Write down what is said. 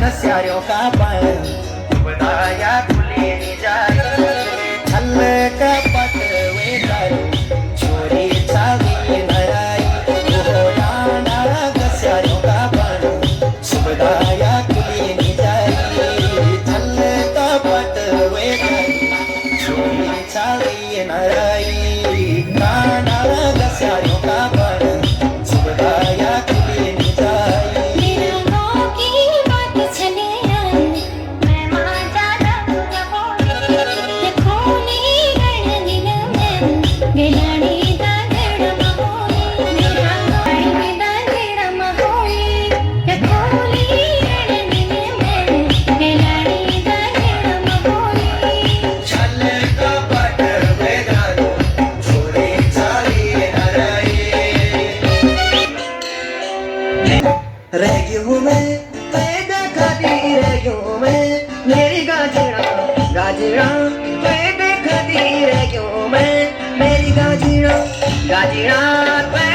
नस्यारों का पर बताया खुले जाए छल कपट वे कर छोरी छवि नराई ओ नाना नस्यारों का पर बताया खुले जाए छल कपट वे कर छोरी छवि नराई नाना नस्यारों का पर बताया खुले रही हूँ मैं पैदा खाती रही हूँ मैं मेरी गाजरा गाजरा पैदा खाती रही हूँ मैं मेरी गाजरा गाजरा